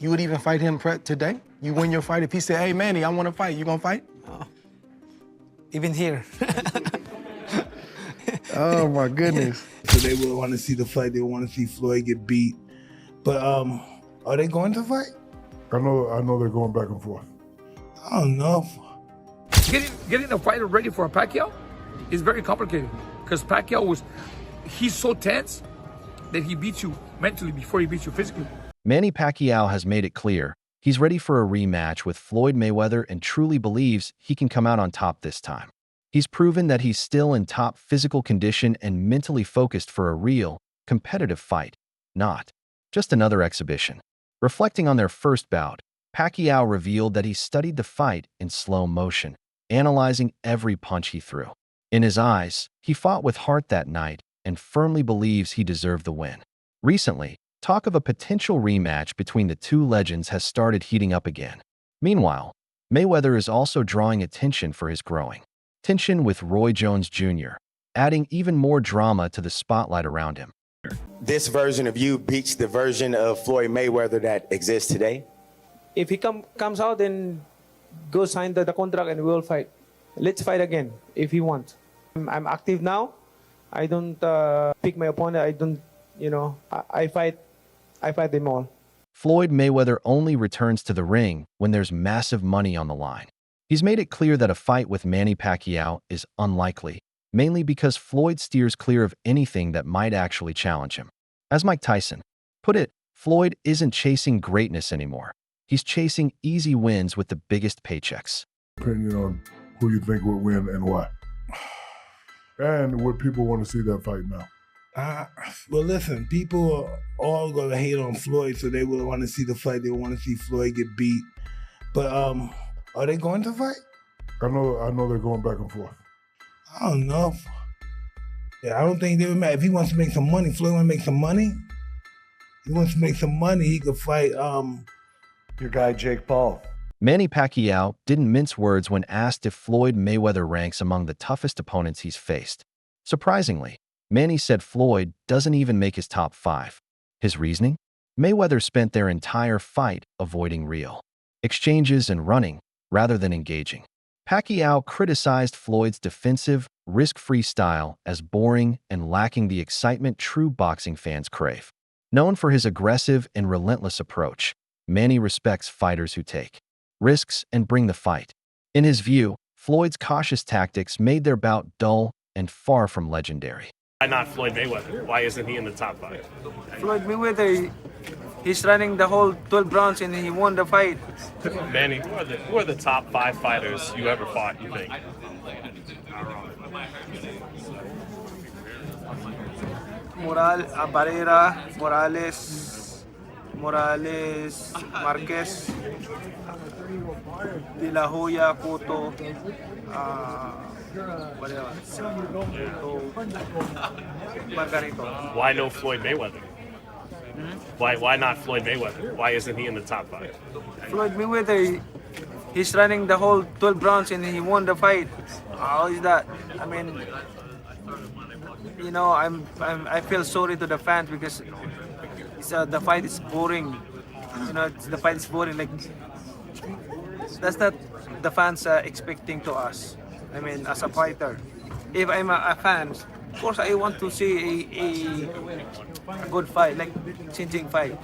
You would even fight him today? You win your fight. If he said, hey, Manny, I want to fight, you gonna fight? Oh. Even here. Oh, my goodness. So they will want to see the fight. They want to see Floyd get beat. But are they going to fight? I know they're going back and forth. I don't know. Getting the fighter ready for a Pacquiao is very complicated because Pacquiao he's so tense that he beats you mentally before he beats you physically. Manny Pacquiao has made it clear he's ready for a rematch with Floyd Mayweather and truly believes he can come out on top this time. He's proven that he's still in top physical condition and mentally focused for a real, competitive fight, not just another exhibition. Reflecting on their first bout, Pacquiao revealed that he studied the fight in slow motion, analyzing every punch he threw. In his eyes, he fought with heart that night and firmly believes he deserved the win. Recently, talk of a potential rematch between the two legends has started heating up again. Meanwhile, Mayweather is also drawing attention for his growing tension with Roy Jones Jr., adding even more drama to the spotlight around him. This version of you beats the version of Floyd Mayweather that exists today? If he comes out and go sign the contract and we'll fight. Let's fight again if he wants. I'm active now. I don't pick my opponent. I don't, I fight them all. Floyd Mayweather only returns to the ring when there's massive money on the line. He's made it clear that a fight with Manny Pacquiao is unlikely, mainly because Floyd steers clear of anything that might actually challenge him. As Mike Tyson put it, Floyd isn't chasing greatness anymore. He's chasing easy wins with the biggest paychecks. Opinion on who you think will win and why. And what people want to see that fight now. Well, listen, people are all going to hate on Floyd, so they will want to see the fight. They want to see Floyd get beat. But are they going to fight? I know they're going back and forth. I don't know. Yeah, I don't think they would matter. If he wants to make some money, Floyd want to make some money. If he wants to make some money, he could fight your guy Jake Paul. Manny Pacquiao didn't mince words when asked if Floyd Mayweather ranks among the toughest opponents he's faced. Surprisingly, Manny said Floyd doesn't even make his top 5. His reasoning? Mayweather spent their entire fight avoiding real exchanges and running rather than engaging. Pacquiao criticized Floyd's defensive, risk-free style as boring and lacking the excitement true boxing fans crave. Known for his aggressive and relentless approach, Manny respects fighters who take risks and bring the fight. In his view, Floyd's cautious tactics made their bout dull and far from legendary. Why not Floyd Mayweather? Why isn't he in the top 5? Floyd Mayweather, he's running the whole 12 rounds and he won the fight. Manny, who are the top 5 fighters you ever fought, you think? Barrera, Morales, Marquez, De La Hoya, Cotto, Margarito. Why no Floyd Mayweather? Why not Floyd Mayweather? Why isn't he in the top 5? Floyd Mayweather, he's running the whole 12 rounds and he won the fight. How is that? I mean, I feel sorry to the fans because the fight is boring. The fight is boring. Like, that's not the fans are expecting to us. I mean, as a fighter, if I'm a fan, of course I want to see a good fight, like changing fight,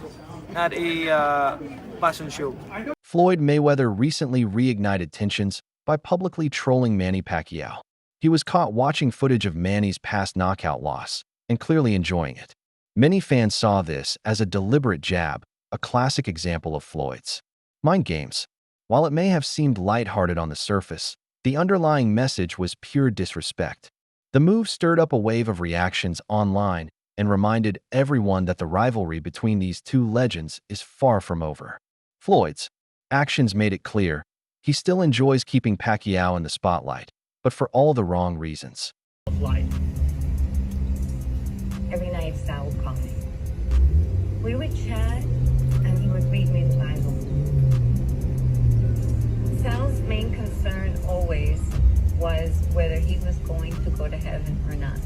not a passion show. Floyd Mayweather recently reignited tensions by publicly trolling Manny Pacquiao. He was caught watching footage of Manny's past knockout loss and clearly enjoying it. Many fans saw this as a deliberate jab, a classic example of Floyd's mind games. While it may have seemed lighthearted on the surface, the underlying message was pure disrespect. The move stirred up a wave of reactions online and reminded everyone that the rivalry between these two legends is far from over. Floyd's actions made it clear he still enjoys keeping Pacquiao in the spotlight, but for all the wrong reasons. Every night Sal would call me. We would chat and he would read me the Bible. Sal's main concern always was whether he was going to go to heaven or not.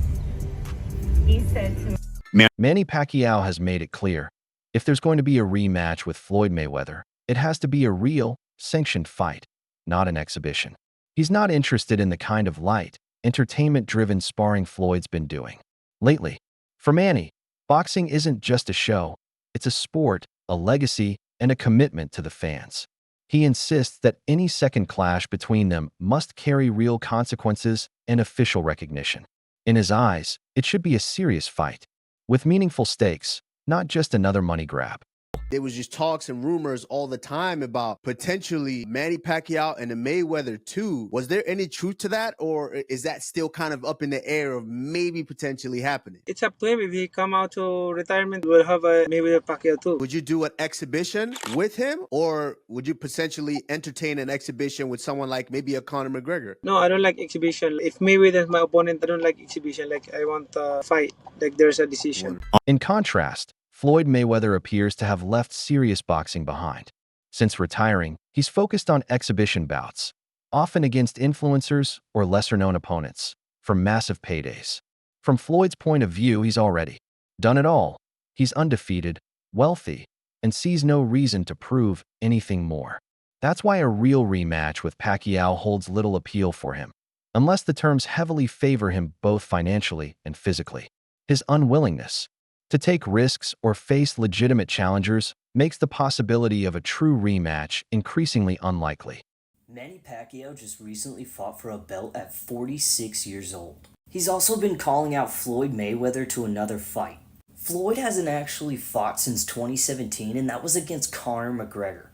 He said to me, Manny Pacquiao has made it clear If there's going to be a rematch with Floyd Mayweather, it has to be a real, sanctioned fight, not an exhibition. He's not interested in the kind of light, entertainment-driven sparring Floyd's been doing lately. For Manny, boxing isn't just a show, it's a sport, a legacy, and a commitment to the fans. He insists that any second clash between them must carry real consequences and official recognition. In his eyes, it should be a serious fight, with meaningful stakes, not just another money grab. There was just talks and rumors all the time about potentially Manny Pacquiao and the Mayweather too. Was there any truth to that, or is that still kind of up in the air of maybe potentially happening? It's up to him. If he come out to retirement, we'll have a Mayweather Pacquiao too. Would you do an exhibition with him, or would you potentially entertain an exhibition with someone like maybe a Conor McGregor? No, I don't like exhibition. If Mayweather is my opponent, I don't like exhibition. Like, I want a fight. Like, there's a decision. In contrast, Floyd Mayweather appears to have left serious boxing behind. Since retiring, he's focused on exhibition bouts, often against influencers or lesser-known opponents, for massive paydays. From Floyd's point of view, he's already done it all. He's undefeated, wealthy, and sees no reason to prove anything more. That's why a real rematch with Pacquiao holds little appeal for him, unless the terms heavily favor him both financially and physically. His unwillingness to take risks or face legitimate challengers makes the possibility of a true rematch increasingly unlikely. Manny Pacquiao just recently fought for a belt at 46 years old. He's also been calling out Floyd Mayweather to another fight. Floyd hasn't actually fought since 2017, and that was against Conor McGregor.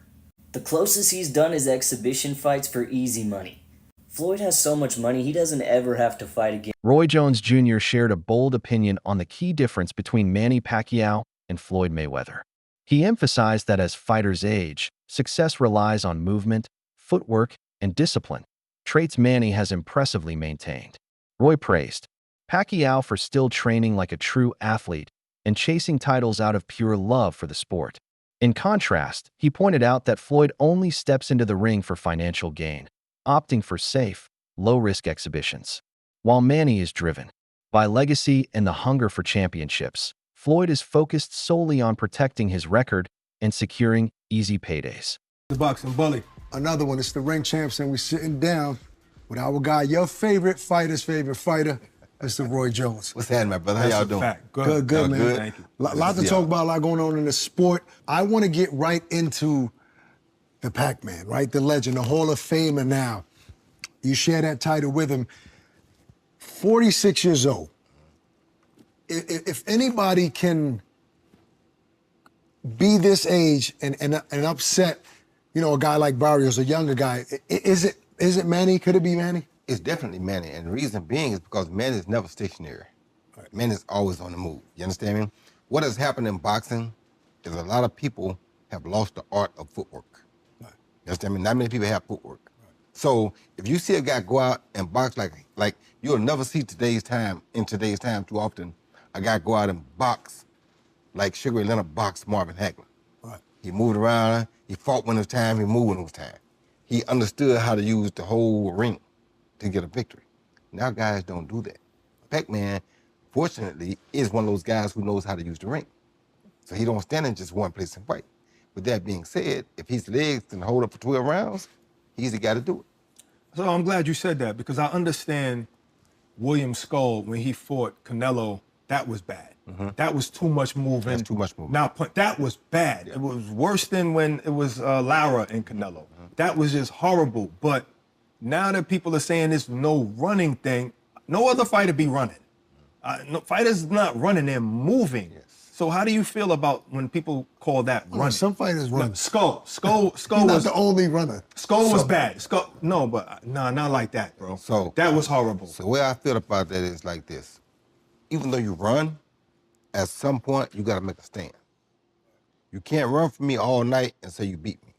The closest he's done is exhibition fights for easy money. Floyd has so much money, he doesn't ever have to fight again. Roy Jones Jr. shared a bold opinion on the key difference between Manny Pacquiao and Floyd Mayweather. He emphasized that as fighters age, success relies on movement, footwork, and discipline, traits Manny has impressively maintained. Roy praised Pacquiao for still training like a true athlete and chasing titles out of pure love for the sport. In contrast, he pointed out that Floyd only steps into the ring for financial gain, opting for safe, low-risk exhibitions. While Manny is driven by legacy and the hunger for championships, Floyd is focused solely on protecting his record and securing easy paydays. The boxing bully. Another one. It's the ring champs, and we're sitting down with our guy, your favorite fighter's favorite fighter, Mr. Roy Jones. What's happening, my brother? How y'all doing? Good, man. Good? Thank you. Lot to talk about, a lot going on in the sport. I want to get right into the Pac-Man, right? The legend, the Hall of Famer now. You share that title with him. 46 years old. If anybody can be this age and upset, you know, a guy like Barrios, a younger guy, is it Manny? Could it be Manny? It's definitely Manny, and the reason being is because Manny is never stationary. Right. Manny is always on the move. You understand me? What has happened in boxing is a lot of people have lost the art of footwork. Right. You understand me? Not many people have footwork. Right. So if you see a guy go out and box like you'll never see in today's time too often, a guy go out and box like Sugar Ray Leonard boxed Marvin Hagler. Right. He moved around, he fought when it was time, he moved when it was time. He understood how to use the whole ring to get a victory. Now guys don't do that. Pac-Man, fortunately, is one of those guys who knows how to use the ring. So he don't stand in just one place and fight. With that being said, if his legs can hold up for 12 rounds, he's the guy to do it. So I'm glad you said that, because I understand William Skull, when he fought Canelo, that was bad. Mm-hmm. That was too much moving. That's too much moving. Now, that was bad. Yeah. It was worse than when it was Lara and Canelo. Mm-hmm. That was just horrible. But now that people are saying this no running thing, no other fighter be running. No fighters not running, they're moving. Yes. So how do you feel about when people call that running? Some fighters run. No, Skull He's was not the only runner. Skull was bad. Not like that, bro. So that was horrible. So the way I feel about that is like this. Even though you run, at some point you gotta make a stand. You can't run from me all night and say you beat me.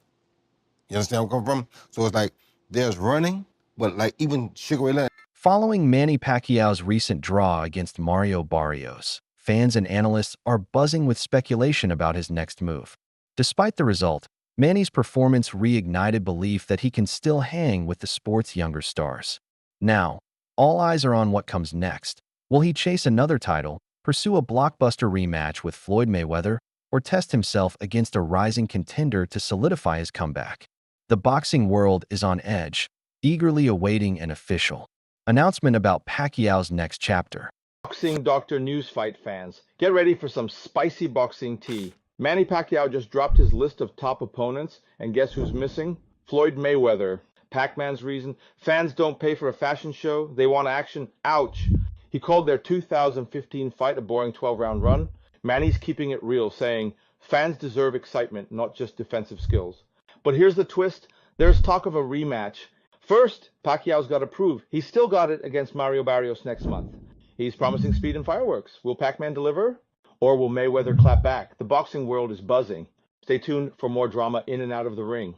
You understand where I'm coming from? So it's like there's running, but like even Sugar Ray Leonard. Following Manny Pacquiao's recent draw against Mario Barrios, fans and analysts are buzzing with speculation about his next move. Despite the result, Manny's performance reignited belief that he can still hang with the sport's younger stars. Now, all eyes are on what comes next. Will he chase another title, pursue a blockbuster rematch with Floyd Mayweather, or test himself against a rising contender to solidify his comeback. The boxing world is on edge, eagerly awaiting an official announcement about Pacquiao's next chapter. Boxing Dr. News Fight fans, get ready for some spicy boxing tea. Manny Pacquiao just dropped his list of top opponents, and guess who's missing? Floyd Mayweather. Pac-Man's reason, fans don't pay for a fashion show, they want action. Ouch. He called their 2015 fight a boring 12-round run. Manny's keeping it real, saying, fans deserve excitement, not just defensive skills. But here's the twist, there's talk of a rematch. First, Pacquiao's got to prove he's still got it against Mario Barrios next month. He's promising speed and fireworks. Will Pac-Man deliver? Or will Mayweather clap back? The boxing world is buzzing. Stay tuned for more drama in and out of the ring.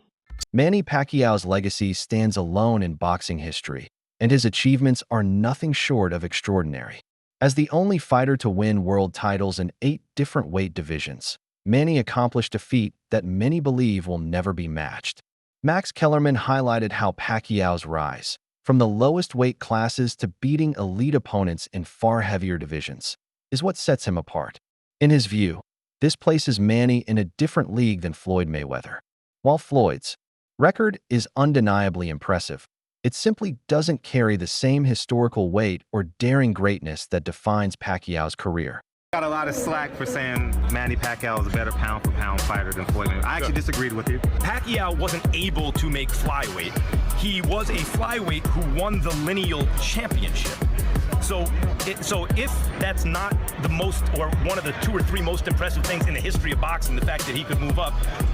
Manny Pacquiao's legacy stands alone in boxing history, and his achievements are nothing short of extraordinary. As the only fighter to win world titles in 8 different weight divisions, Manny accomplished a feat that many believe will never be matched. Max Kellerman highlighted how Pacquiao's rise, from the lowest weight classes to beating elite opponents in far heavier divisions, is what sets him apart. In his view, this places Manny in a different league than Floyd Mayweather. While Floyd's record is undeniably impressive, it simply doesn't carry the same historical weight or daring greatness that defines Pacquiao's career. Got a lot of slack for saying Manny Pacquiao is a better pound-for-pound fighter than Floyd Mayweather. I actually disagreed with you. Pacquiao wasn't able to make flyweight. He was a flyweight who won the lineal championship. So if that's not the most, or one of the 2 or 3 most impressive things in the history of boxing, the fact that he could move up,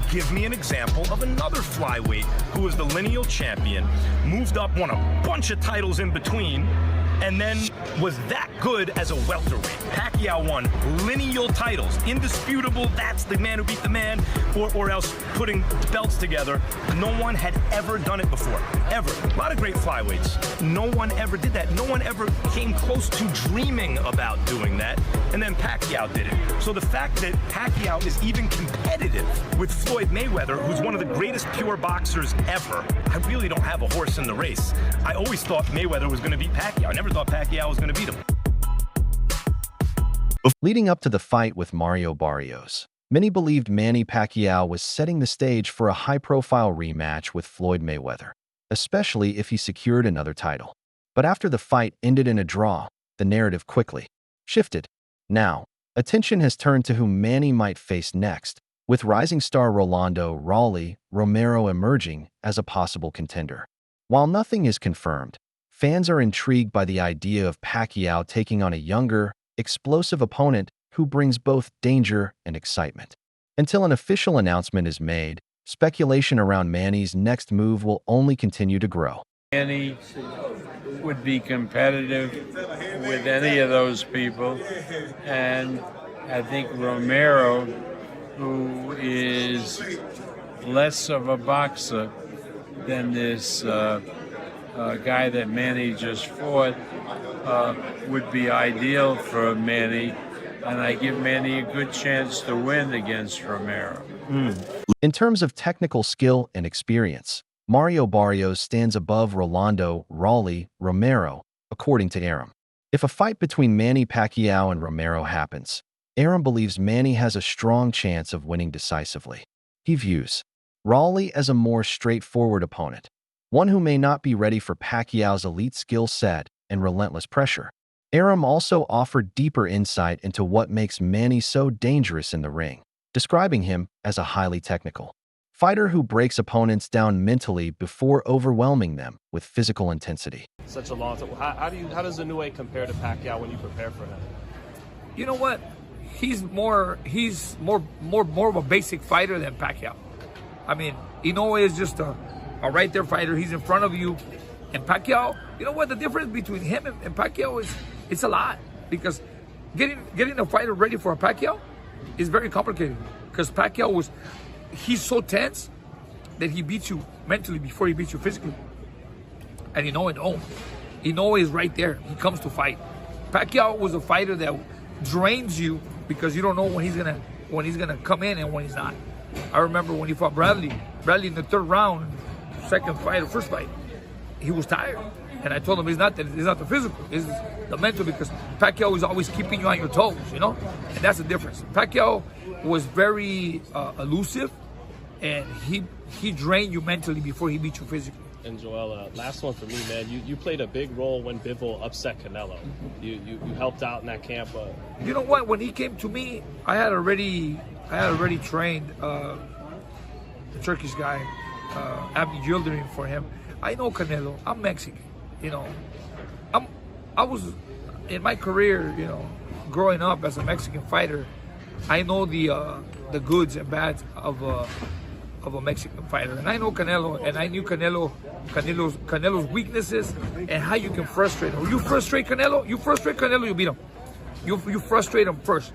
give me an example of another flyweight who was the lineal champion, moved up, won a bunch of titles in between, and then was that good as a welterweight. Pacquiao won lineal titles, indisputable, that's the man who beat the man, or else putting belts together. No one had ever done it before, ever. A lot of great flyweights. No one ever did that. No one ever came close to dreaming about doing that, and then Pacquiao did it. So the fact that Pacquiao is even competitive with Floyd Mayweather, who's one of the greatest pure boxers ever, I really don't have a horse in the race. I always thought Mayweather was going to beat Pacquiao. I never thought Pacquiao was going to beat him. Leading up to the fight with Mario Barrios, many believed Manny Pacquiao was setting the stage for a high-profile rematch with Floyd Mayweather, especially if he secured another title. But after the fight ended in a draw, the narrative quickly shifted. Now, attention has turned to who Manny might face next, with rising star Rolando "Raleigh" Romero emerging as a possible contender. While nothing is confirmed, fans are intrigued by the idea of Pacquiao taking on a younger, explosive opponent who brings both danger and excitement. Until an official announcement is made, speculation around Manny's next move will only continue to grow. Manny would be competitive with any of those people, and I think Romero, who is less of a boxer than this guy that Manny just fought, would be ideal for Manny, and I give Manny a good chance to win against Romero. In terms of technical skill and experience, Mario Barrios stands above Rolando "Raleigh" Romero, according to Aram. If a fight between Manny Pacquiao and Romero happens, Aram believes Manny has a strong chance of winning decisively. He views Raleigh as a more straightforward opponent, one who may not be ready for Pacquiao's elite skill set and relentless pressure. Aram also offered deeper insight into what makes Manny so dangerous in the ring, describing him as a highly technical fighter who breaks opponents down mentally before overwhelming them with physical intensity. Such a long time. How does Inoue compare to Pacquiao when you prepare for him? You know what? He's more of a basic fighter than Pacquiao. I mean, Inoue is just a right there fighter. He's in front of you. And Pacquiao, you know what the difference between him and Pacquiao is? It's a lot, because getting a fighter ready for a Pacquiao is very complicated, because Pacquiao he's so tense that he beats you mentally before he beats you physically. And Inoue is right there. He comes to fight. Pacquiao was a fighter that drains you because you don't know when he's gonna come in and when he's not. I remember when he fought Bradley in the 3rd round, first fight, he was tired. And I told him it's not the physical, it's the mental, because Pacquiao is always keeping you on your toes, you know? And that's the difference. Pacquiao was very elusive, and he drained you mentally before he beat you physically. And Joel, last one for me, man. You played a big role when Bivol upset Canelo. You helped out in that camp. You know what? When he came to me, I had already trained the Turkish guy, Abdi Yildirim, for him. I know Canelo. I'm Mexican. You know, I was in my career. You know, growing up as a Mexican fighter, I know the goods and bads of a Mexican fighter, and I know Canelo, and I knew Canelo's weaknesses and how you can frustrate him. You frustrate Canelo, you beat him. You frustrate him first.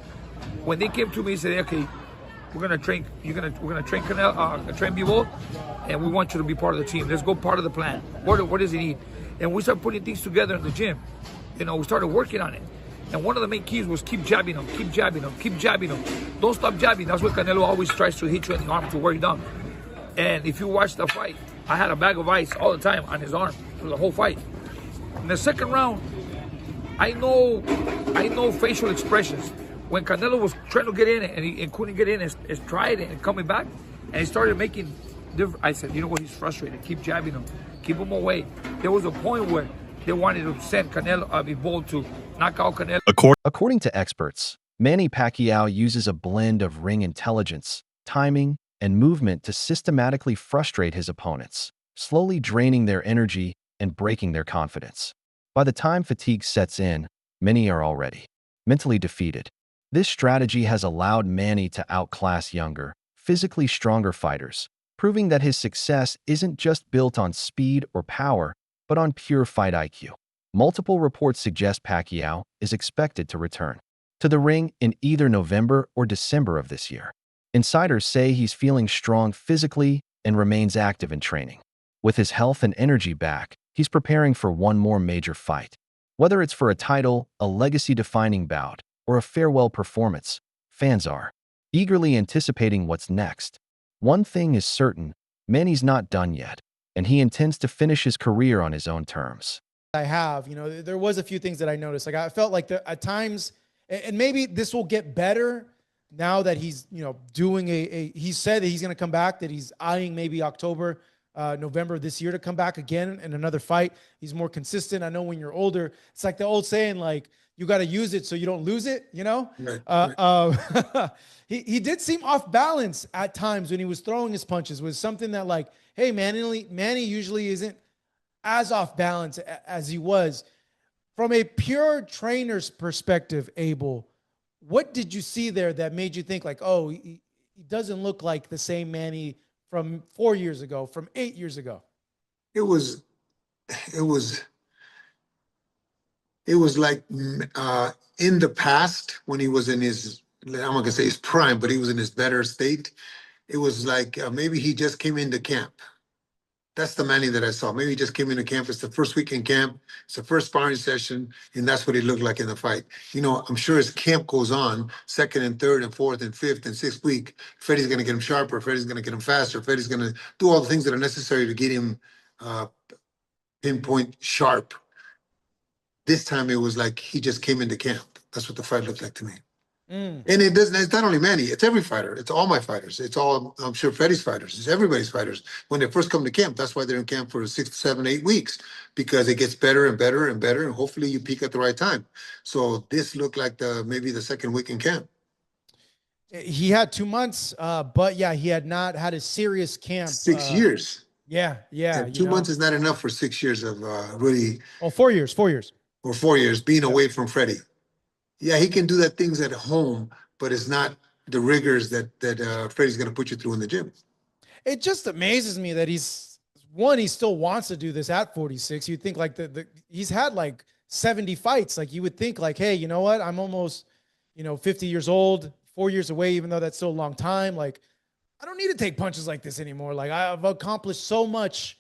When they came to me and said, okay, we're gonna train Canelo, train Bivol, and we want you to be part of the team. Let's go part of the plan. What does he need? And we started putting things together in the gym. You know, we started working on it. And one of the main keys was keep jabbing him, keep jabbing him, keep jabbing him. Don't stop jabbing. That's what Canelo always tries to hit you in the arm to wear you down. And if you watch the fight, I had a bag of ice all the time on his arm for the whole fight. In the second round, I know facial expressions. When Canelo was trying to get in and he couldn't get in, and tried it and coming back, and he started making different. I said, you know what? He's frustrated. Keep jabbing him. Keep him away. There was a point where they wanted to send Bivol to knock out Canelo. According to experts, Manny Pacquiao uses a blend of ring intelligence, timing, and movement to systematically frustrate his opponents, slowly draining their energy and breaking their confidence. By the time fatigue sets in, many are already mentally defeated. This strategy has allowed Manny to outclass younger, physically stronger fighters, proving that his success isn't just built on speed or power, but on pure fight IQ. Multiple reports suggest Pacquiao is expected to return to the ring in either November or December of this year. Insiders say he's feeling strong physically and remains active in training. With his health and energy back, he's preparing for one more major fight. Whether it's for a title, a legacy-defining bout, or a farewell performance, fans are eagerly anticipating what's next. One thing is certain, Manny's not done yet, and he intends to finish his career on his own terms. I have, you know, there was a few things that I noticed. Like I felt like at times, and maybe this will get better now that he's, you know, doing he said that he's going to come back, that he's eyeing maybe October, November this year to come back again in another fight. He's more consistent. I know when you're older, it's like the old saying, like, you got to use it so you don't lose it, you know? Right. He did seem off balance at times when he was throwing his punches. Was something that, like, hey, Manny usually isn't as off balance as he was. From a pure trainer's perspective, Abel, what did you see there that made you think, like, oh, he doesn't look like the same Manny from 4 years ago, from 8 years ago? It was like in the past when he was in his, I'm not gonna say his prime, but he was in his better state. It was like maybe he just came into camp. That's the Manny that I saw. Maybe he just came into camp. It's the first week in camp. It's the first sparring session, and that's what he looked like in the fight. You know, I'm sure as camp goes on, second and third and fourth and fifth and sixth week, Freddie's going to get him sharper. Freddie's going to get him faster. Freddie's going to do all the things that are necessary to get him pinpoint sharp. This time it was like he just came into camp. That's what the fight looked like to me. And it doesn't, it's not only Manny, it's every fighter. It's all my fighters. It's all, I'm sure, Freddie's fighters. It's everybody's fighters. When they first come to camp, that's why they're in camp for 6, 7, 8 weeks, because it gets better and better and better, and hopefully you peak at the right time. So this looked like maybe the second week in camp. He had 2 months, but yeah, he had not had a serious camp. 6 years. Yeah. And 2 months is not enough for 6 years of really. Oh, 4 years. Or 4 years being away from Freddie. Yeah, he can do that things at home, but it's not the rigors that Freddie's going to put you through in the gym. It just amazes me that he still wants to do this at 46. You'd think like he's had like 70 fights. Like you would think like, hey, you know what? I'm almost, 50 years old, 4 years away, even though that's still a long time. Like I don't need to take punches like this anymore. Like I've accomplished so much